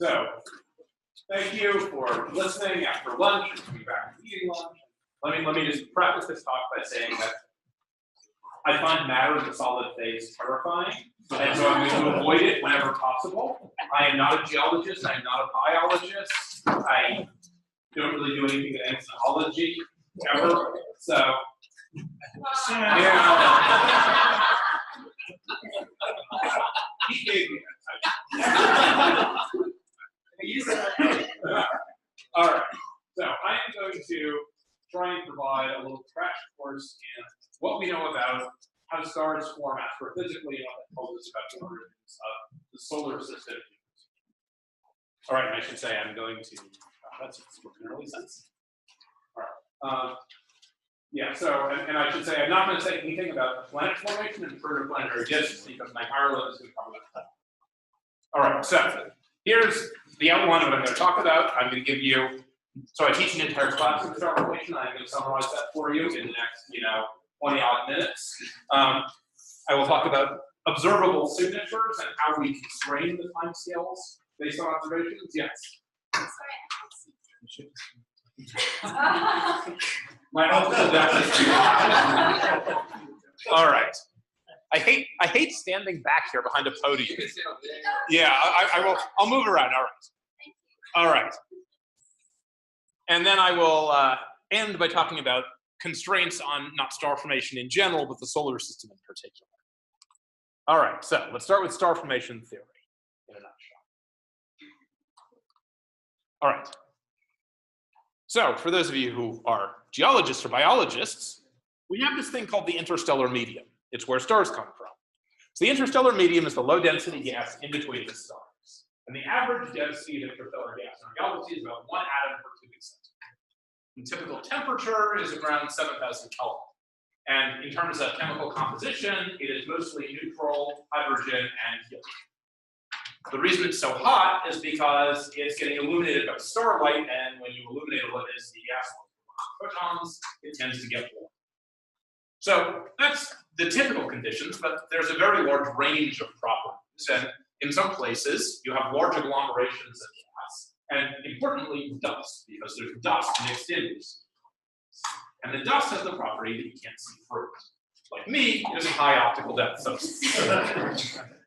So, thank you for listening after lunch and coming back and eating lunch. Let me just preface this talk by saying that I find matter in the solid phase terrifying, and so I'm going to avoid it whenever possible. I am not a geologist. I am not a biologist. I don't really do anything with anthropology ever. So, yeah. He gave me that title. All right. So I am going to try and provide a little crash course in what we know about how stars form astrophysically and what that tells us about the origins of the solar system. All right, and I should say I'm going to. That's working really sense. All right. Yeah. So, and I should say I'm not going to say anything about planet formation and protoplanetary disks because Mike Ireland is going to cover that. All right. So here's the outline of what I'm going to talk about. I'm going to give you. So I teach an entire class in star formation. I'm going to summarize that for you in the next, 20-odd minutes. I will talk about observable signatures and how we constrain the timescales based on observations. Yes. My hope is that. All right. I hate standing back here behind a podium. Yeah, I will. I'll move around. All right. All right. And then I will end by talking about constraints on not star formation in general, but the solar system in particular. All right, so let's start with star formation theory in a nutshell. All right. So for those of you who are geologists or biologists, we have this thing called the interstellar medium. It's where stars come from. So the interstellar medium is the low density gas in between the stars. And the average density of interstellar gas in our galaxy is about 1 atom per cubic centimeter. And typical temperature is around 7,000 Kelvin. And in terms of chemical composition, it is mostly neutral, hydrogen, and helium. The reason it's so hot is because it's getting illuminated by starlight, and when you illuminate a low-density gas with photons, it tends to get warm. So that's the typical conditions, but there's a very large range of properties. And in some places, you have large agglomerations of gas, and importantly, dust, because there's dust mixed in. And the dust has the property that you can't see through. Like me, it has a high optical depth.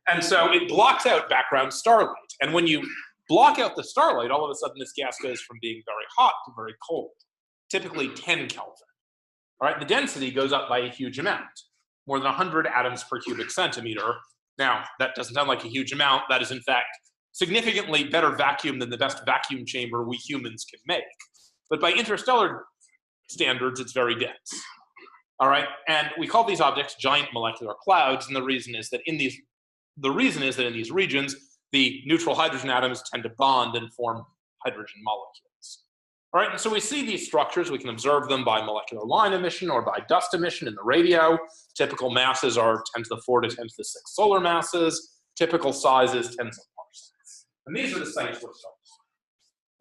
And so it blocks out background starlight. And when you block out the starlight, all of a sudden this gas goes from being very hot to very cold, typically 10 Kelvin. All right, the density goes up by a huge amount, more than 100 atoms per cubic centimeter. Now, that doesn't sound like a huge amount. That is, in fact, significantly better vacuum than the best vacuum chamber we humans can make. But by interstellar standards, it's very dense. All right, and we call these objects giant molecular clouds, and the reason is that in these regions, the neutral hydrogen atoms tend to bond and form hydrogen molecules. All right, and so we see these structures. We can observe them by molecular line emission or by dust emission in the radio. Typical masses are 10 to the 4 to 10 to the 6 solar masses. Typical size is tens of parsecs. And these are the sites where stars.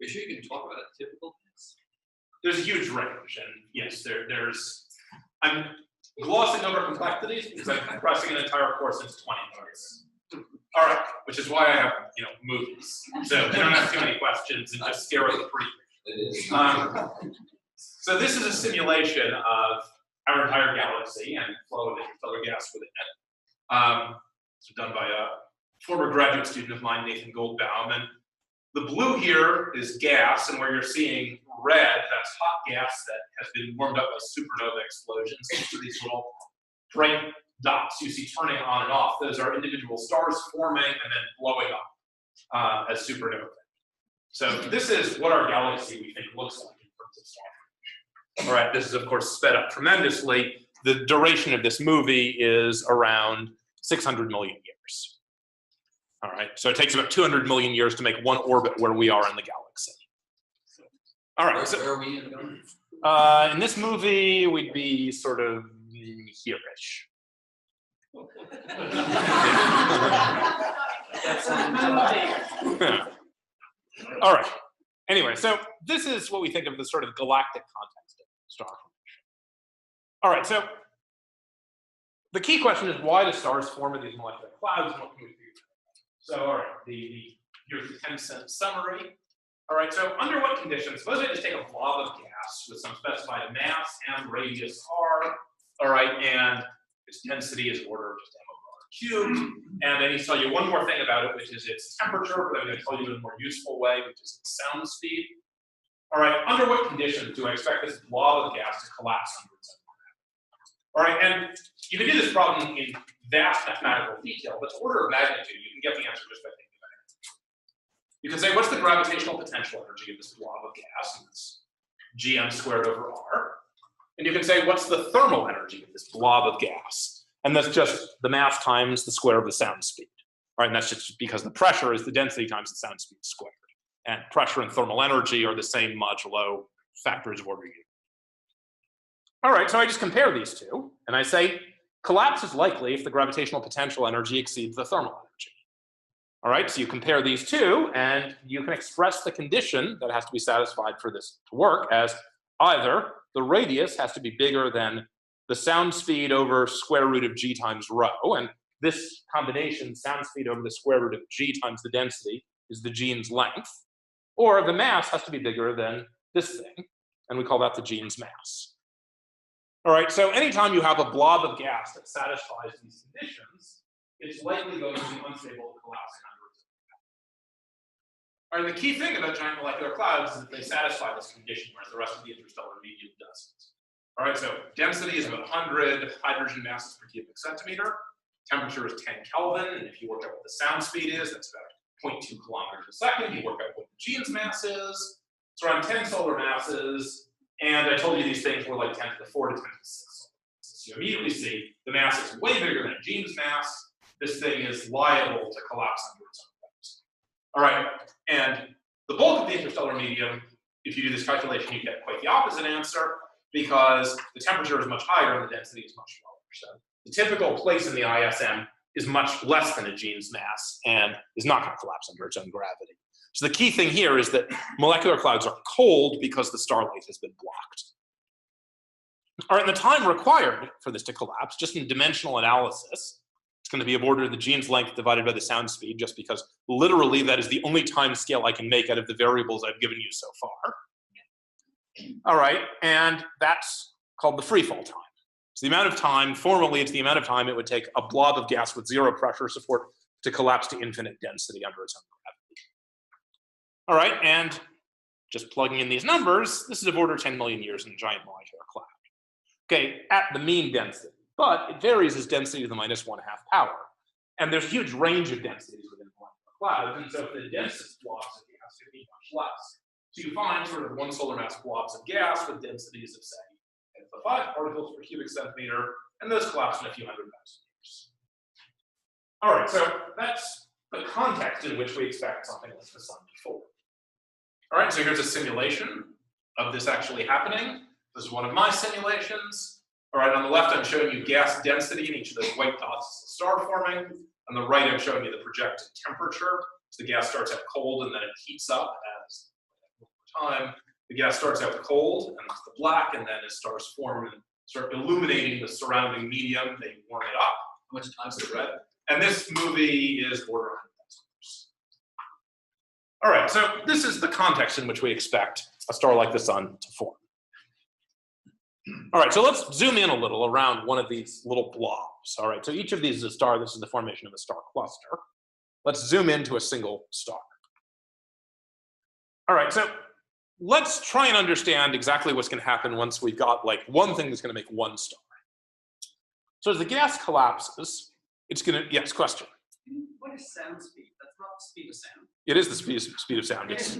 Are you sure you can talk about a typical mass? There's a huge range, and yes, I'm glossing over complexities because I'm compressing an entire course into 20 minutes. All right, which is why I have, movies. So they don't ask too many questions and just stare at the brief. So this is a simulation of our entire galaxy and flow of interstellar gas within it. It's done by a former graduate student of mine, Nathan Goldbaum. And the blue here is gas, and where you're seeing red, that's hot gas that has been warmed up by supernova explosions. These are these little bright dots you see turning on and off. Those are individual stars forming and then blowing up as supernova. So this is what our galaxy, we think, looks like in terms of star formation. All right, this is, of course, sped up tremendously. The duration of this movie is around 600 million years. All right, so it takes about 200 million years to make one orbit where we are in the galaxy. All right, so where are we in the galaxy? In this movie, we'd be sort of here-ish. All right. Anyway, so this is what we think of the sort of galactic context of star formation. All right, so the key question is, why do stars form in these molecular clouds, and what can we do? So, all right, the here's the 10-cent summary. All right, so under what conditions? Suppose I just take a blob of gas with some specified mass and radius r, all right, and its density is order just m over r cubed. And I need to tell you one more thing about it, which is its temperature, but I'm going to tell you in a more useful way, which is its sound speed. All right, under what conditions do I expect this blob of gas to collapse under its own gravity? All right, and you can do this problem in vast mathematical detail, but to order of magnitude, you can get the answer just by thinking about it. You can say, what's the gravitational potential energy of this blob of gas? And it's gm squared over r. And you can say, what's the thermal energy of this blob of gas? And that's just the mass times the square of the sound speed. All right, and that's just because the pressure is the density times the sound speed squared. And pressure and thermal energy are the same modulo factors of order u. All right, so I just compare these two, and I say collapse is likely if the gravitational potential energy exceeds the thermal energy. All right, so you compare these two, and you can express the condition that has to be satisfied for this to work as either the radius has to be bigger than the sound speed over square root of g times rho, and this combination, sound speed over the square root of g times the density, is the gene's length, or the mass has to be bigger than this thing, and we call that the gene's mass. All right, so anytime you have a blob of gas that satisfies these conditions, it's likely going to be unstable to collapse under its own gravity. All right, the key thing about giant molecular clouds is that they satisfy this condition, whereas the rest of the interstellar medium doesn't. All right, so density is about 100 hydrogen masses per cubic centimeter. Temperature is 10 Kelvin, and if you work out what the sound speed is, that's about 0.2 kilometers a second. You work out what the gene's mass is. It's around 10 solar masses, and I told you these things were like 10 to the 4 to 10 to the 6 solar masses. So you immediately see the mass is way bigger than a gene's mass. This thing is liable to collapse under its own weight. All right, and the bulk of the interstellar medium, if you do this calculation, you get quite the opposite answer because the temperature is much higher and the density is much lower. So the typical place in the ISM is much less than a gene's mass and is not going to collapse under its own gravity. So the key thing here is that molecular clouds are cold because the starlight has been blocked. All right, and the time required for this to collapse, just in dimensional analysis, it's going to be of order the gene's length divided by the sound speed, just because literally that is the only time scale I can make out of the variables I've given you so far. All right, and that's called the free fall time. It's the amount of time, formally it's the amount of time it would take a blob of gas with zero pressure support to collapse to infinite density under its own gravity. All right, and just plugging in these numbers, this is of order 10 million years in a giant molecular cloud. Okay, at the mean density, but it varies as density to the -1/2 power. And there's a huge range of densities within molecular clouds, and so for the densest blobs of gas, it would be much less. So you find sort of 1 solar mass blobs of gas with densities of, say, 10 to the 5 particles per cubic centimeter, and those collapse in a few 100,000 years. All right, so that's the context in which we expect something like the sun to form. All right, so here's a simulation of this actually happening. This is one of my simulations. All right, on the left, I'm showing you gas density, and each of those white dots is a star forming. On the right, I'm showing you the projected temperature. So the gas starts out cold, and then it heats up as over time. The gas starts out cold, and it's the black, and then as stars form and start illuminating the surrounding medium, they warm it up. How much time is it red? And this movie is order 100,000 years. All right, so this is the context in which we expect a star like the sun to form. All right, so let's zoom in a little around one of these little blobs. All right, so each of these is a star. This is the formation of a star cluster. Let's zoom into a single star. All right, so let's try and understand exactly what's going to happen once we've got like one thing that's going to make one star. So as the gas collapses, it's going to, yes, question. What is sound speed? That's not the speed of sound. It is the speed of sound. It's,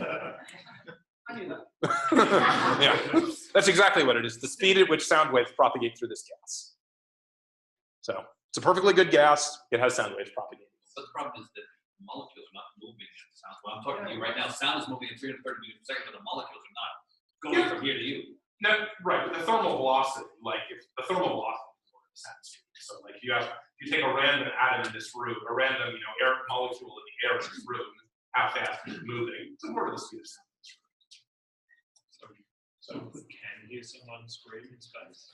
I knew that. yeah, that's exactly what it is. The speed at which sound waves propagate through this gas. So it's a perfectly good gas. It has sound waves propagating. But the problem is that molecules are not moving at sound. Well, I'm talking to you right now. Sound is moving at 330 meters per second, but the molecules are not going from here to you. No, right. The thermal velocity, like if the thermal velocity is what the sound speed. So like you take a random atom in this room, a random air molecule in the air in this room, how fast is it moving? It's more of the speed of sound. So can you hear someone scream in space?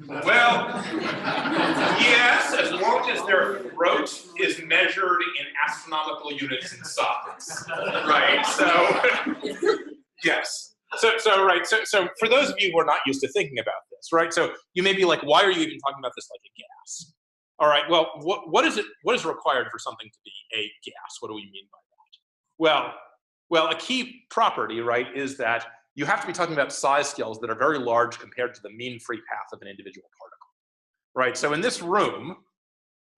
Well, yes, as long as their throat is measured in astronomical units in size, right? So, yes. So for those of you who are not used to thinking about this, right? So you may be like, why are you even talking about this like a gas? All right. Well, what is required for something to be a gas? What do we mean by that? Well, a key property, right, is that you have to be talking about size scales that are very large compared to the mean free path of an individual particle, right? So in this room,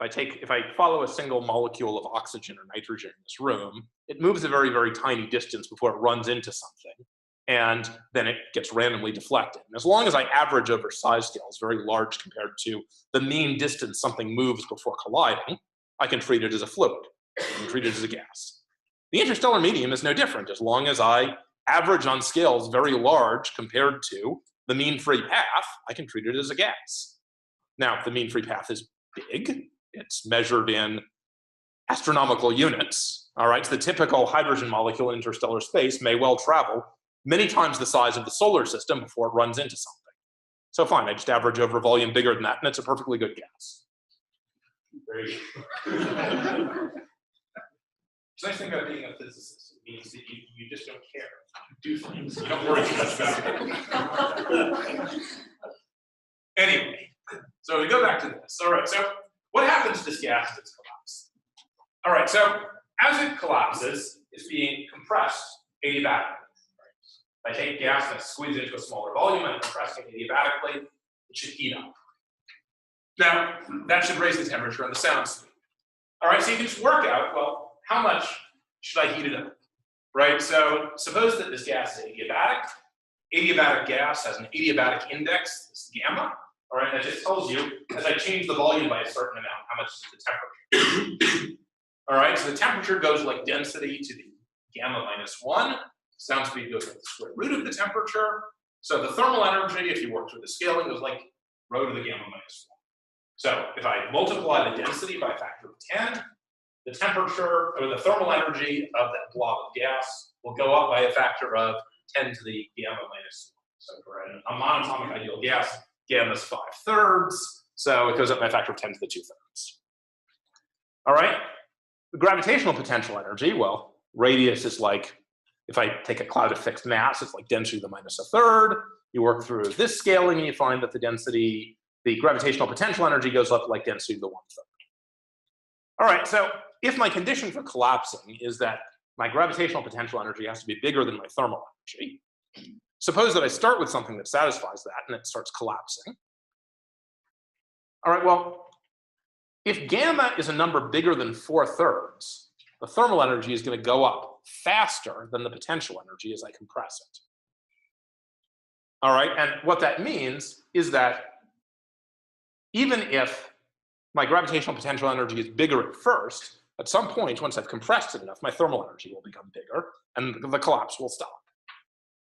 if I follow a single molecule of oxygen or nitrogen in this room, it moves a very, very tiny distance before it runs into something, and then it gets randomly deflected. And as long as I average over size scales very large compared to the mean distance something moves before colliding, I can treat it as a fluid, I can treat it as a gas. The interstellar medium is no different. As long as I average on scales very large compared to the mean free path, I can treat it as a gas. Now, if the mean free path is big, it's measured in astronomical units, all right? So the typical hydrogen molecule in interstellar space may well travel many times the size of the solar system before it runs into something. So fine, I just average over a volume bigger than that, and it's a perfectly good gas. There you go. The nice thing about being a physicist, it means that you just don't care. You do things. You don't worry too much about it. Anyway, so we go back to this. All right, so what happens to this gas as it's collapsed? All right, so as it collapses, it's being compressed adiabatically. If I take gas and I squeeze it into a smaller volume and compress it adiabatically, it should heat up. Now, that should raise the temperature and the sound speed. All right, so you can just work out, well, how much should I heat it up, right? So suppose that this gas is adiabatic. Adiabatic gas has an adiabatic index, this gamma, all right? That just tells you, as I change the volume by a certain amount, how much is the temperature. All right, so the temperature goes like density to the gamma minus 1. Sound speed goes like the square root of the temperature. So the thermal energy, if you work through the scaling, goes like rho to the gamma minus 1. So if I multiply the density by a factor of 10, the temperature or the thermal energy of that blob of gas will go up by a factor of 10 to the gamma minus 1. So for a monatomic ideal gas, gamma is 5/3, so it goes up by a factor of 10 to the 2/3. All right, the gravitational potential energy, well, radius is like, if I take a cloud of fixed mass, it's like density to the minus 1/3. You work through this scaling and you find that the gravitational potential energy goes up like density to the 1/3. All right, so if my condition for collapsing is that my gravitational potential energy has to be bigger than my thermal energy, suppose that I start with something that satisfies that and it starts collapsing. All right, well, if gamma is a number bigger than 4/3, the thermal energy is going to go up faster than the potential energy as I compress it. All right, and what that means is that even if my gravitational potential energy is bigger at first, at some point, once I've compressed it enough, my thermal energy will become bigger, and the collapse will stop.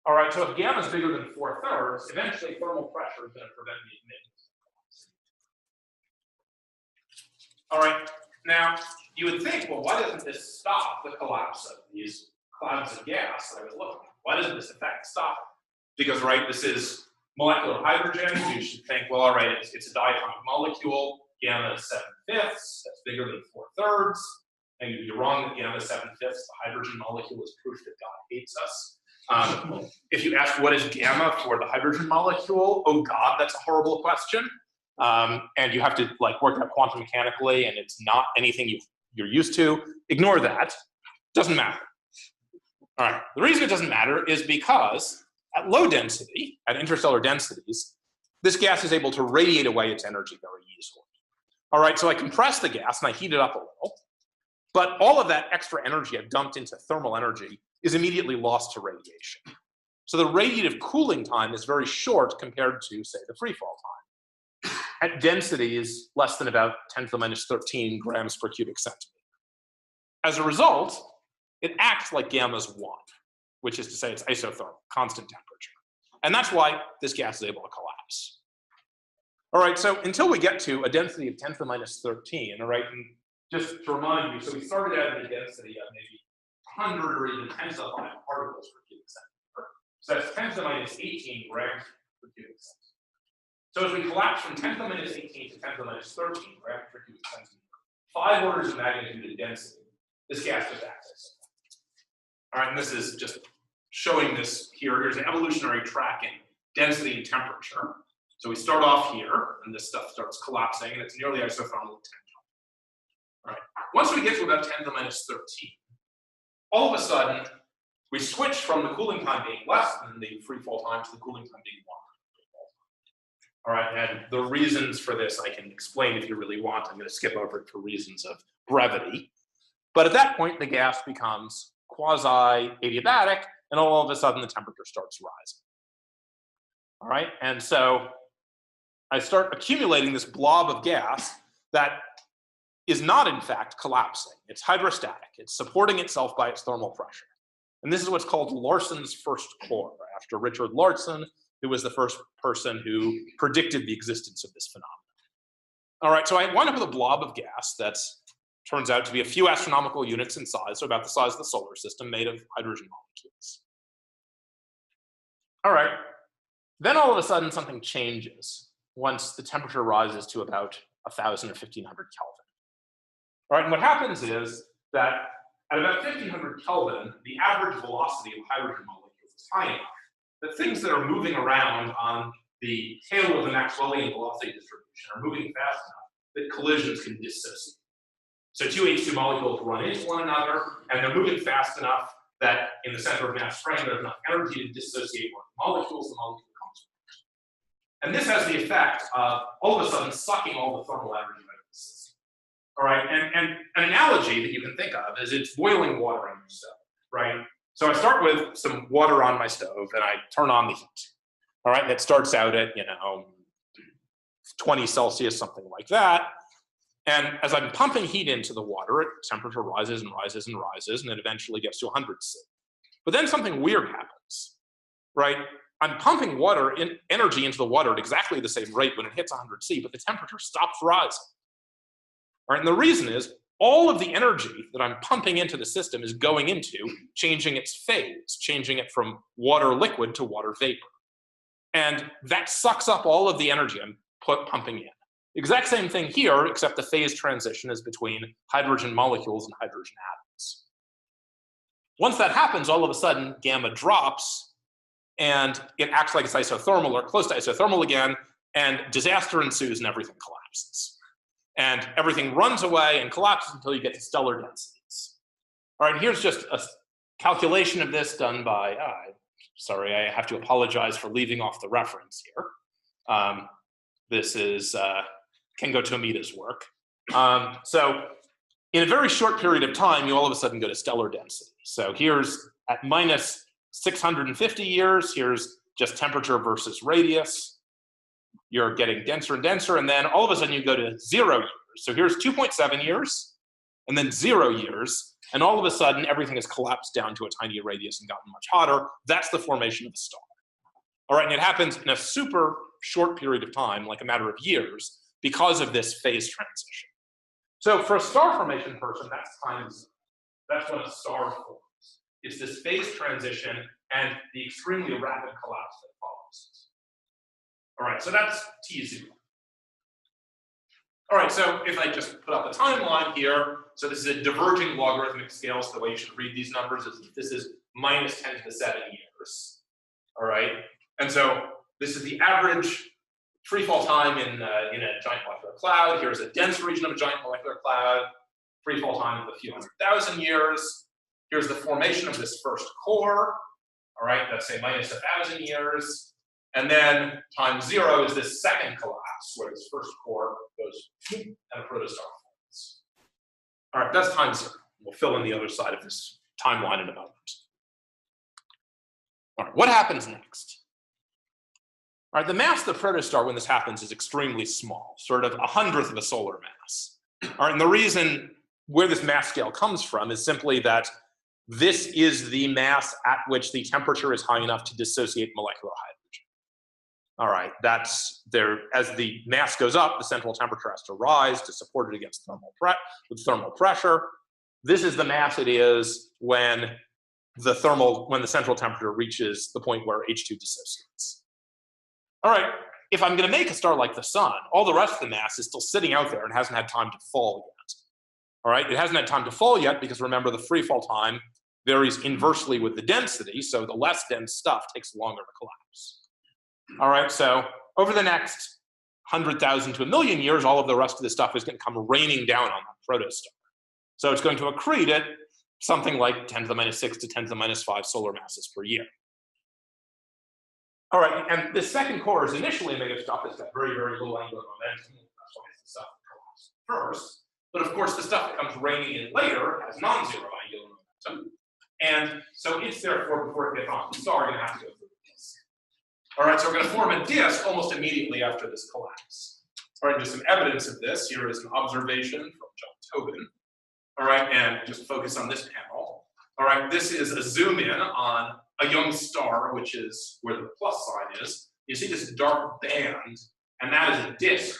All right, so if gamma is bigger than 4/3, eventually thermal pressure is going to prevent me from making this collapse. All right, now, you would think, well, why doesn't this stop the collapse of these clouds of gas that I was looking at? Why doesn't this effect stop? Because, right, this is molecular hydrogen. You should think, well, all right, it's a diatomic molecule. Gamma is 7/5. That's bigger than 4/3. And you'd be wrong that gamma is 7/5. The hydrogen molecule is proof that God hates us. If you ask what is gamma for the hydrogen molecule, oh God, that's a horrible question. And you have to like work out quantum mechanically, and it's not anything you're used to. Ignore that. Doesn't matter. All right. The reason it doesn't matter is because at low density, at interstellar densities, this gas is able to radiate away its energy very easily. All right, so I compress the gas and I heat it up a little, but all of that extra energy I've dumped into thermal energy is immediately lost to radiation. So the radiative cooling time is very short compared to, say, the free fall time. At densities less than about 10 to the minus 13 grams per cubic centimeter. As a result, it acts like gamma's 1, which is to say it's isothermal, constant temperature. And that's why this gas is able to collapse. All right, so until we get to a density of 10 to the minus 13, all right, and just to remind you, so we started out at a density of maybe 100 or even 10 to the 5 particles per cubic centimeter. So that's 10 to the minus 18 grams per cubic centimeter. So as we collapse from 10 to the minus 18 to 10 to the minus 13, right, 5 orders of magnitude in density, this gas just acts as simple. All right, and this is just showing this here. Here's an evolutionary track in density and temperature. So we start off here, and this stuff starts collapsing, and it's nearly isothermal at 10 Kelvin. All right, once we get to about 10 to the minus 13, all of a sudden, we switch from the cooling time being less than the free fall time to the cooling time being longer. All right, and the reasons for this I can explain if you really want. I'm going to skip over it for reasons of brevity. But at that point, the gas becomes quasi-adiabatic, and all of a sudden the temperature starts rising. All right, and so I start accumulating this blob of gas that is not, in fact, collapsing. It's hydrostatic. It's supporting itself by its thermal pressure. And this is what's called Larson's first core, after Richard Larson, who was the first person who predicted the existence of this phenomenon. All right, so I wind up with a blob of gas that turns out to be a few astronomical units in size, so about the size of the solar system, made of hydrogen molecules. All right, then all of a sudden something changes once the temperature rises to about 1,000 or 1,500 Kelvin. All right, and what happens is that at about 1,500 Kelvin, the average velocity of hydrogen molecules is high enough that things that are moving around on the tail of the Maxwellian velocity distribution are moving fast enough that collisions can dissociate. So two H2 molecules run into one another, and they're moving fast enough that in the center of mass frame, there's enough energy to dissociate one of the molecules comes apart. And this has the effect of all of a sudden sucking all the thermal energy out of the system. All right, and an analogy that you can think of is it's boiling water on your stove, right? So I start with some water on my stove and I turn on the heat. All right, and it starts out at, 20 Celsius, something like that. And as I'm pumping heat into the water, temperature rises and rises and rises, and it eventually gets to 100 C. But then something weird happens, right? I'm pumping energy into the water at exactly the same rate when it hits 100 C, but the temperature stops rising. All right, and the reason is all of the energy that I'm pumping into the system is going into changing its phase, changing it from water liquid to water vapor. And that sucks up all of the energy I'm pumping in. Exact same thing here, except the phase transition is between hydrogen molecules and hydrogen atoms. Once that happens, all of a sudden, gamma drops, and it acts like it's isothermal or close to isothermal again, and disaster ensues and everything collapses. And everything runs away and collapses until you get to stellar densities. All right, here's just a calculation of this done by, sorry, I have to apologize for leaving off the reference here. This is Kengo Tomida's work. So in a very short period of time, you all of a sudden go to stellar density. So here's at minus 650 years, here's just temperature versus radius. You're getting denser and denser, and then all of a sudden you go to 0 years. So here's 2.7 years, and then 0 years, and all of a sudden everything has collapsed down to a tiny radius and gotten much hotter. That's the formation of a star. All right, and it happens in a super short period of time, like a matter of years, because of this phase transition. So for a star formation person, that's when a star forms. It's this phase transition and the extremely rapid collapse that follows. All right, so that's T0. All right, so if I just put up a timeline here, so this is a diverging logarithmic scale, so the way you should read these numbers is this is minus 10 to the 7 years. All right, and so this is the average free fall time in a giant molecular cloud. Here's a dense region of a giant molecular cloud, free fall time of a few 100,000 years. Here's the formation of this first core. All right, let's say minus 1,000 years. And then time 0 is this second collapse, where this first core goes and a protostar forms. All right, that's time 0. We'll fill in the other side of this timeline in a moment. All right, what happens next? All right, the mass of the protostar when this happens is extremely small, sort of 1/100th of a solar mass. All right, and the reason where this mass scale comes from is simply that this is the mass at which the temperature is high enough to dissociate molecular hydrogen. All right, that's there. As the mass goes up, the central temperature has to rise to support it against thermal pressure. This is the mass it is when the central temperature reaches the point where H2 dissociates. All right, if I'm going to make a star like the sun, all the rest of the mass is still sitting out there and hasn't had time to fall yet. All right, it hasn't had time to fall yet because remember the free fall time varies inversely with the density, so the less dense stuff takes longer to collapse. All right, so over the next 100,000 to 1,000,000 years, all of the rest of this stuff is going to come raining down on that protostar. So it's going to accrete at something like 10 to the minus 6 to 10 to the minus 5 solar masses per year. All right, and the second core is initially made of stuff that's got very, very low angular momentum. That's why it's the stuff that collapses first. But of course, the stuff that comes raining in later has non-zero angular momentum. And so it's therefore, before it gets on the star, going to have to go through the disk. All right, so we're going to form a disk almost immediately after this collapse. All right, just some evidence of this. Here is an observation from John Tobin. All right, and just focus on this panel. All right, this is a zoom in on a young star, which is where the plus sign is. You see this dark band, and that is a disk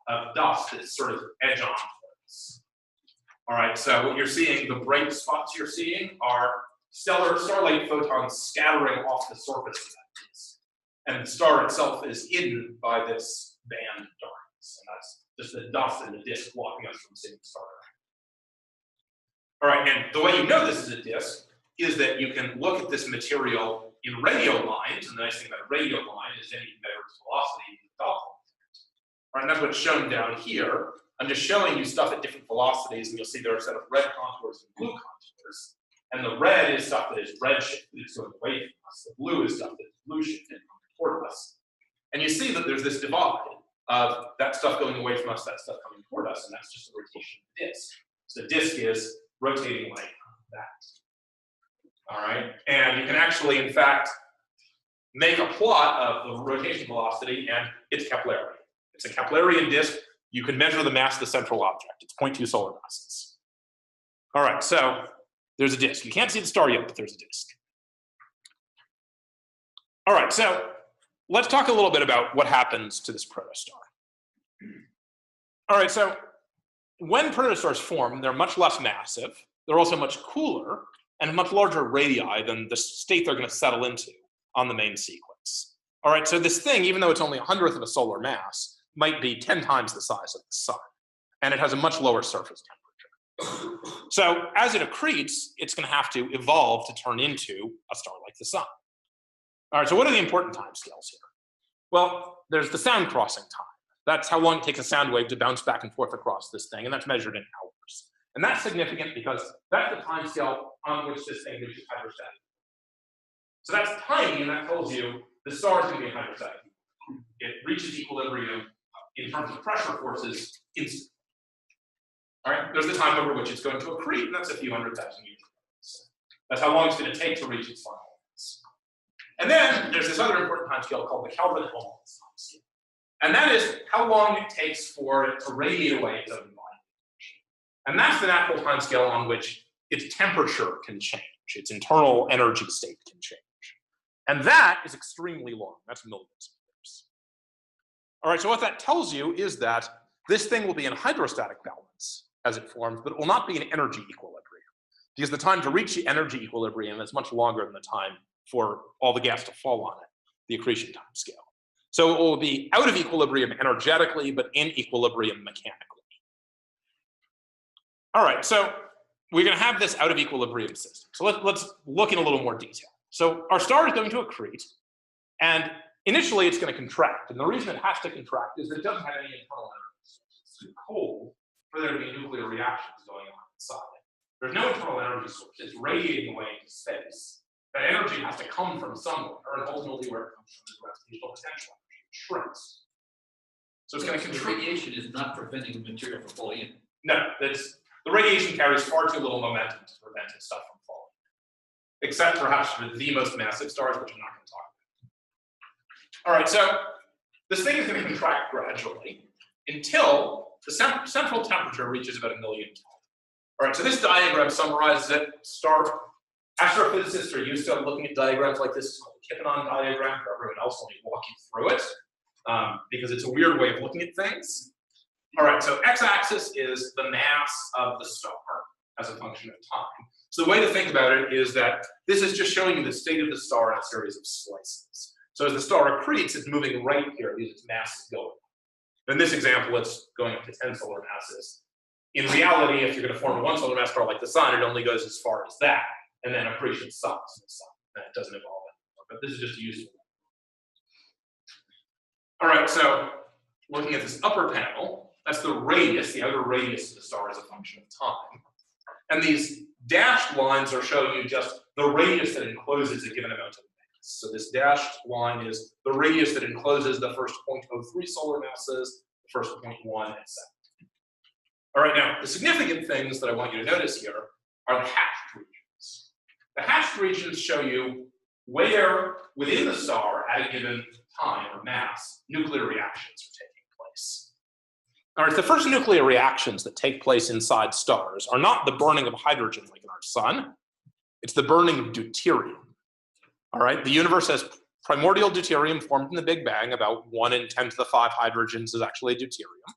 of dust that's sort of edge on towards. All right, so what you're seeing, the bright spots you're seeing are starlight photons scattering off the surface of that disk. And the star itself is hidden by this band darkness. And that's just the dust in the disk blocking us from seeing the star. All right, and the way you know this is a disk is that you can look at this material in radial lines, and the nice thing about a radial line is then you can measure its velocity in the Doppler effect. All right, and that's what's shown down here. I'm just showing you stuff at different velocities, and you'll see there are a set of red contours and blue contours. And the red is stuff that is redshifted, it's going away from us. The blue is stuff that is blue shifted toward us. And you see that there's this divide of that stuff going away from us, that stuff coming toward us, and that's just the rotation of the disk. So the disk is rotating like that. All right, and you can actually, in fact, make a plot of the rotation velocity, and it's Keplerian. It's a Keplerian disk. You can measure the mass of the central object. It's 0.2 solar masses. All right, so there's a disk. You can't see the star yet, but there's a disk. All right, so let's talk a little bit about what happens to this protostar. All right, so when protostars form, they're much less massive. They're also much cooler and much larger radii than the state they're going to settle into on the main sequence. All right, so this thing, even though it's only 1/100th of a solar mass, might be 10 times the size of the sun, and it has a much lower surface temperature. So as it accretes, it's going to have to evolve to turn into a star like the sun. All right, so what are the important timescales here? Well, there's the sound crossing time. That's how long it takes a sound wave to bounce back and forth across this thing, and that's measured in hours. And that's significant because that's the timescale on which this thing reaches hydrostatic. So that's tiny, and that tells you the star is going to be in hydrostatic. It reaches equilibrium in terms of pressure forces instantly. All right, there's the time over which it's going to accrete, and that's a few 100,000 years. That's how long it's going to take to reach its final mass. And then there's this other important timescale called the Kelvin-Helmholtz timescale. And that is how long it takes for it to radiate away its own body. And that's the natural timescale on which its temperature can change, its internal energy state can change. And that is extremely long. That's millions of years. All right, so what that tells you is that this thing will be in hydrostatic balance as it forms, but it will not be in energy equilibrium, because the time to reach the energy equilibrium is much longer than the time for all the gas to fall on it, the accretion time scale. So it will be out of equilibrium energetically, but in equilibrium mechanically. All right, so we're going to have this out of equilibrium system. So let's look in a little more detail. So our star is going to accrete, and initially it's going to contract. And the reason it has to contract is that it doesn't have any internal energy. It's too cold for there to be nuclear reactions going on inside. There's no internal energy source. It's radiating away into space. That energy has to come from somewhere, and ultimately where it comes from is gravitational potential energy. It shrinks. So it's going to contract. The radiation is not preventing the material from falling in. No, the radiation carries far too little momentum to prevent its stuff from falling. Except perhaps for the most massive stars, which I'm not going to talk about. All right, so this thing is going to contract gradually until the central temperature reaches about 1 million Kelvin. All right, so this diagram summarizes it. Astrophysicists are used to looking at diagrams like this. It's called the Kippenon diagram. For everyone else, let me walk you through it because it's a weird way of looking at things. All right, so x-axis is the mass of the star as a function of time. So the way to think about it is that this is just showing you the state of the star in a series of slices. So as the star accretes, it's moving right here because its mass is going. In this example, it's going up to 10 solar masses. In reality, if you're going to form a 1 solar mass star like the sun, it only goes as far as that, and then accretion stops in the sun. And it doesn't evolve anymore. But this is just a useful one. All right, so looking at this upper panel, that's the radius, the outer radius of the star as a function of time. And these dashed lines are showing you just the radius that encloses a given amount of mass. So this dashed line is the radius that encloses the first 0.03 solar masses, the first 0.1, etc. All right, now, the significant things that I want you to notice here are the hatched regions. The hatched regions show you where, within the star, at a given time or mass, nuclear reactions are taking place. All right, the first nuclear reactions that take place inside stars are not the burning of hydrogen like in our sun. It's the burning of deuterium. All right, the universe has primordial deuterium formed in the Big Bang. About 1 in 10 to the 5 hydrogens is actually deuterium.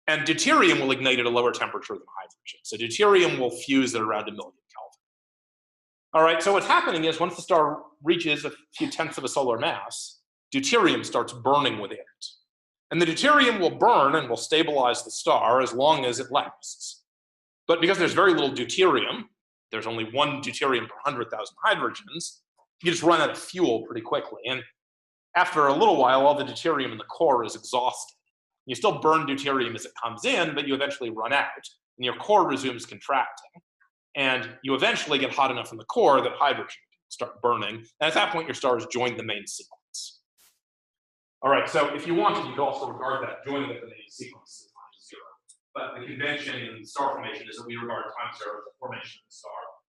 And deuterium will ignite at a lower temperature than hydrogen. So deuterium will fuse at around 1 million Kelvin. All right, so what's happening is once the star reaches a few tenths of a solar mass, deuterium starts burning within it. And the deuterium will burn and will stabilize the star as long as it lasts. But because there's very little deuterium, there's only 1 deuterium per 100,000 hydrogens, you just run out of fuel pretty quickly. And after a little while, all the deuterium in the core is exhausted. You still burn deuterium as it comes in, but you eventually run out, and your core resumes contracting. And you eventually get hot enough in the core that hydrogen start burning. And at that point, your stars join the main sequence. All right, so if you wanted, you could also regard that joining of the main sequence as time to 0. But the convention in star formation is that we regard time 0 as the formation of the star,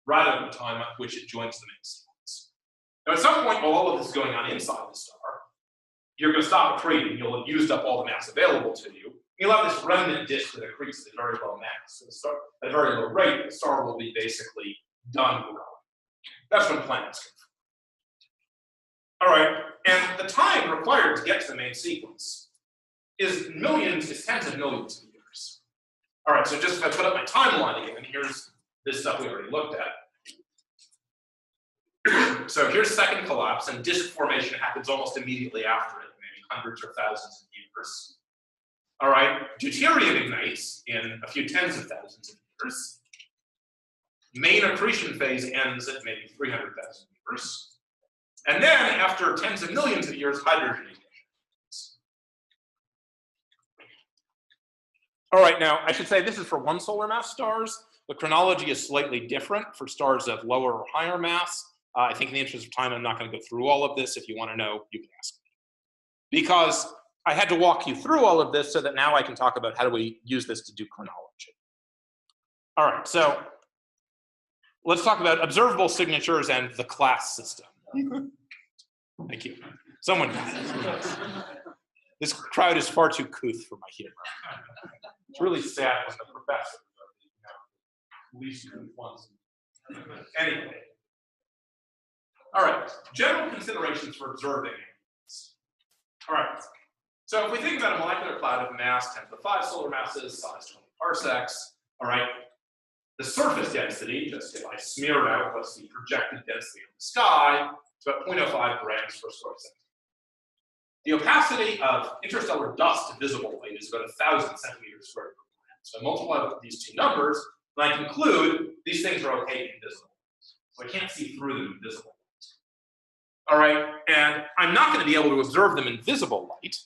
rather than the time at which it joins the main sequence. Now, at some point, while all of this is going on inside the star, you're going to stop accreting. You'll have used up all the mass available to you. You'll have this remnant disk that accretes at a very low mass. So the star, at a very low rate, the star will be basically done growing. That's when planets come from. All right, and the time required to get to the main sequence is tens of millions of years. All right, so just if I put up my timeline again, here's this stuff we already looked at. So here's second collapse, and disk formation happens almost immediately after it, maybe hundreds or thousands of years. All right, deuterium ignites in a few tens of thousands of years. Main accretion phase ends at maybe 300,000 years. And then, after tens of millions of years, hydrogen ignition. All right, now, I should say this is for 1 solar mass stars. The chronology is slightly different for stars of lower or higher mass. I think in the interest of time, I'm not going to go through all of this. If you want to know, you can ask me. Because I had to walk you through all of this so that now I can talk about how do we use this to do chronology. All right, so let's talk about observable signatures and the class system. Thank you. Someone got it. This crowd is far too couth for my humor. It's really sad when the professors are the least couth ones. Anyway. All right, general considerations for observing aliens. All right, so if we think about a molecular cloud of mass 10 to the 5 solar masses, size 20 parsecs, all right, the surface density, just if I smear out what's the projected density of the sky, it's about 0.05 grams per square centimeter. The opacity of interstellar dust to visible light is about 1,000 centimeters squared per gram. So I multiply these two numbers, and I conclude these things are okay in visible. So I can't see through them in visible. All right, and I'm not going to be able to observe them in visible light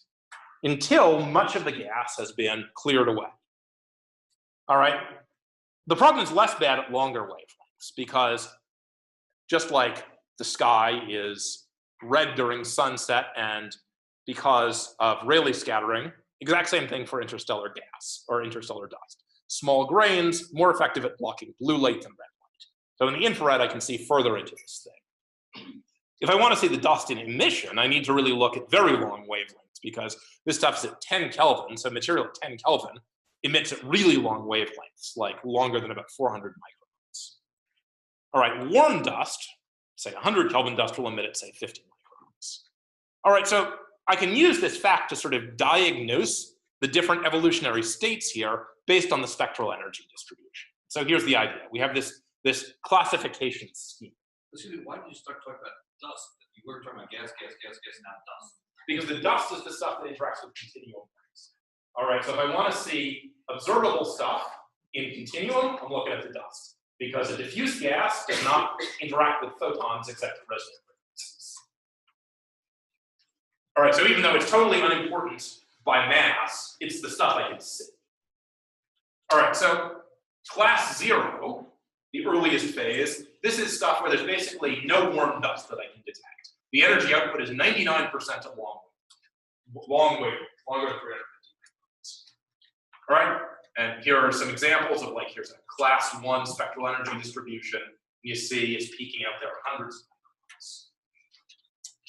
until much of the gas has been cleared away. All right, the problem is less bad at longer wavelengths because just like the sky is red during sunset and because of Rayleigh scattering, exact same thing for interstellar gas or interstellar dust. Small grains, more effective at blocking blue light than red light. So in the infrared, I can see further into this thing. If I want to see the dust in emission, I need to really look at very long wavelengths because this stuff's at 10 Kelvin, so material at 10 Kelvin emits at really long wavelengths, like longer than about 400 microns. All right, warm dust, say 100 Kelvin dust will emit at, say, 50 microns. All right, so I can use this fact to sort of diagnose the different evolutionary states here based on the spectral energy distribution. So here's the idea. We have this classification scheme. Excuse me, why did you start talking about dust? You were talking about gas, not dust. Because the dust is the stuff that interacts with continuum things. All right, so if I want to see observable stuff in continuum, I'm looking at the dust. Because a diffuse gas does not interact with photons except at resonant frequencies. All right, so even though it's totally unimportant by mass, it's the stuff I can see. All right, so class 0, the earliest phase, this is stuff where there's basically no warm dust that I can detect. The energy output is 99% of long wave, longer than 350 microns. All right, and here are some examples of like, here's a class 1 spectral energy distribution. You see it's peaking out there hundreds of microns.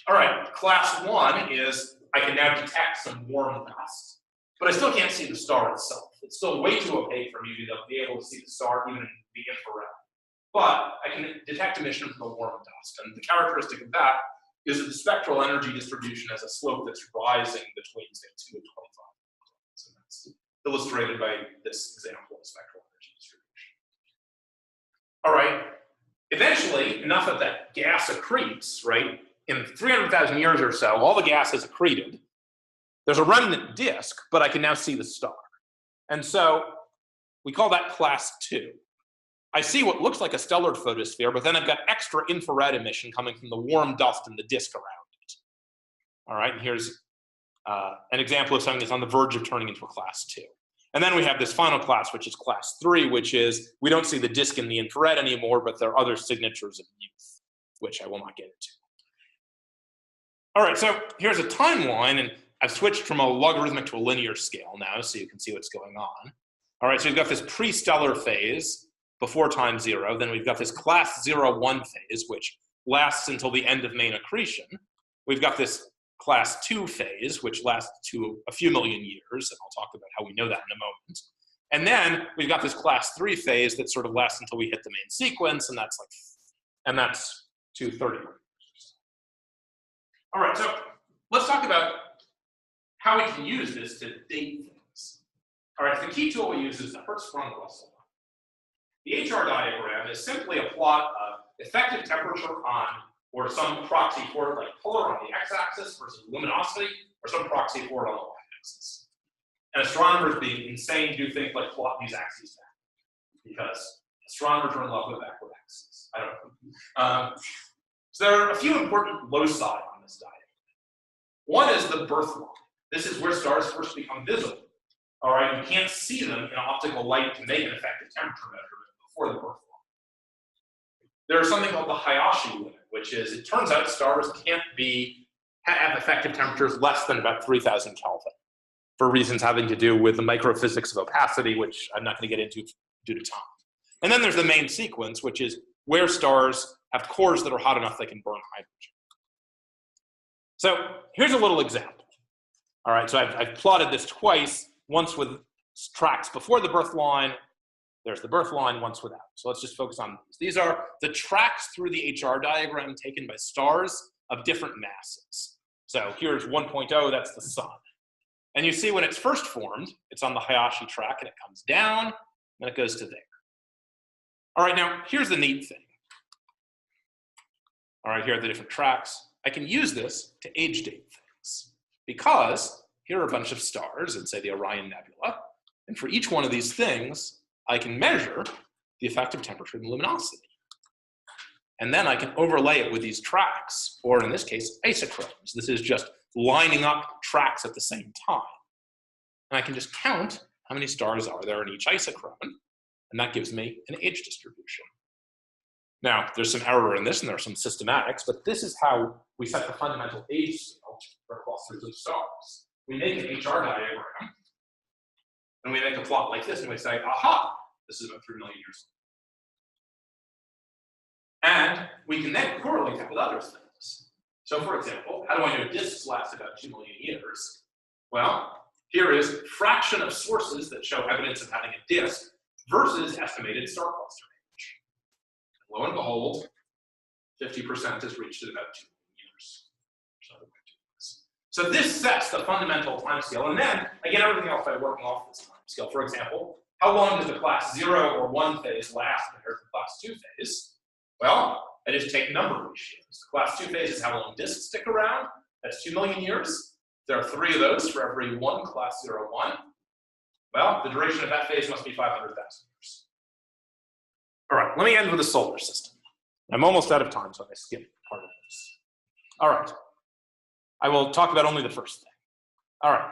All right, class 1 is I can now detect some warm dust, but I still can't see the star itself. It's still way too opaque for me to be able to see the star even in the infrared. But I can detect emission from the warm dust, and the characteristic of that is that the spectral energy distribution has a slope that's rising between, say, 2 and 25. So that's illustrated by this example of spectral energy distribution. All right, eventually, enough of that gas accretes, right? In 300,000 years or so, all the gas has accreted. There's a remnant disk, but I can now see the star. And so we call that class 2. I see what looks like a stellar photosphere, but then I've got extra infrared emission coming from the warm dust in the disk around it. All right, and here's an example of something that's on the verge of turning into a class 2. And then we have this final class, which is class 3, which is we don't see the disk in the infrared anymore, but there are other signatures of youth, which I will not get into. All right, so here's a timeline, and I've switched from a logarithmic to a linear scale now, so you can see what's going on. All right, so we've got this pre-stellar phase before time 0. Then we've got this class 0-1 phase, which lasts until the end of main accretion. We've got this class 2 phase, which lasts to a few million years, and I'll talk about how we know that in a moment. And then we've got this class 3 phase that sort of lasts until we hit the main sequence, and that's 230 years. All right, so let's talk about how we can use this to date things. All right, the key tool we use is the Hertzsprung-Russell. The HR diagram is simply a plot of effective temperature on, or some proxy for it, like color on the x-axis versus luminosity, or some proxy for it on the y-axis. And astronomers, being insane, do things like plot these axes back, because astronomers are in love with backward axes. I don't know. So there are a few important loci on this diagram. One is the birth line. This is where stars first become visible. All right, you can't see them in optical light to make an effective temperature measurement before the birth line. There's something called the Hayashi limit, which is it turns out stars can't have effective temperatures less than about 3,000 Kelvin for reasons having to do with the microphysics of opacity, which I'm not going to get into due to time. And then there's the main sequence, which is where stars have cores that are hot enough they can burn hydrogen. So here's a little example. All right, so I've plotted this twice, once with tracks before the birth line. There's the birth line, once without. So let's just focus on these. These are the tracks through the HR diagram taken by stars of different masses. So here's 1.0, that's the sun. And you see when it's first formed, it's on the Hayashi track, and it comes down, and it goes to there. All right, now here's the neat thing. All right, here are the different tracks. I can use this to age date things, because here are a bunch of stars in, say, the Orion Nebula, and for each one of these things, I can measure the effective temperature and luminosity. And then I can overlay it with these tracks, or in this case, isochrones. This is just lining up tracks at the same time. And I can just count how many stars are there in each isochrone, and that gives me an age distribution. Now, there's some error in this, and there are some systematics, but this is how we set the fundamental age scale for clusters of stars. We make an HR diagram, and we make a plot like this, and we say, aha, this is about 3 million years old. And we can then correlate that with other things. So for example, how do I know disks last about 2 million years? Well, here is fraction of sources that show evidence of having a disk versus estimated star cluster age. Lo and behold, 50% is reached at about 2 million years. So this sets the fundamental time scale, and then I get everything else by working off this time scale. For example, how long does the class 0 or 1 phase last compared to the class 2 phase? Well, I just take number ratios. The class 2 phase is how long disks stick around. That's 2 million years. There are 3 of those for every 1 class 0, 1. Well, the duration of that phase must be 500,000 years. All right, let me end with the solar system. I'm almost out of time, so I skipped part of this. All right. I will talk about only the first thing. All right.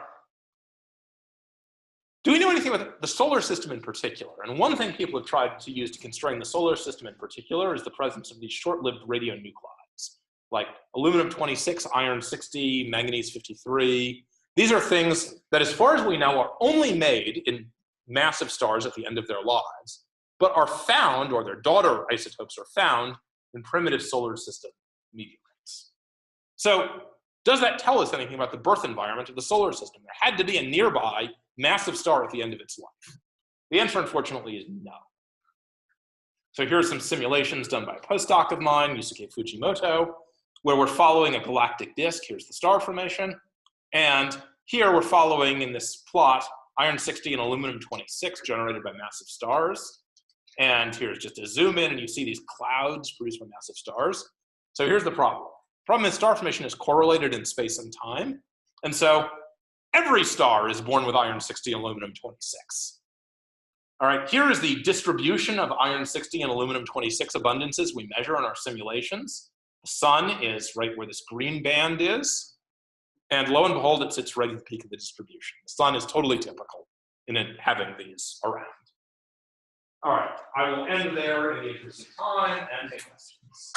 Do we know anything about the solar system in particular? And one thing people have tried to use to constrain the solar system in particular is the presence of these short-lived radionuclides, like aluminum-26, iron-60, manganese-53. These are things that, as far as we know, are only made in massive stars at the end of their lives, but are found, or their daughter isotopes are found, in primitive solar system meteorites. So does that tell us anything about the birth environment of the solar system? There had to be a nearby massive star at the end of its life. The answer, unfortunately, is no. So here are some simulations done by a postdoc of mine, Yusuke Fujimoto, where we're following a galactic disk. Here's the star formation. And here we're following, in this plot, iron-60 and aluminum-26 generated by massive stars. And here's just a zoom in, and you see these clouds produced by massive stars. So here's the problem. The problem is star formation is correlated in space and time. And so every star is born with iron-60 and aluminum-26. All right, here is the distribution of iron-60 and aluminum-26 abundances we measure in our simulations. The sun is right where this green band is. And lo and behold, it sits right at the peak of the distribution. The sun is totally typical in it having these around. All right, I will end there in the interest of time and take questions.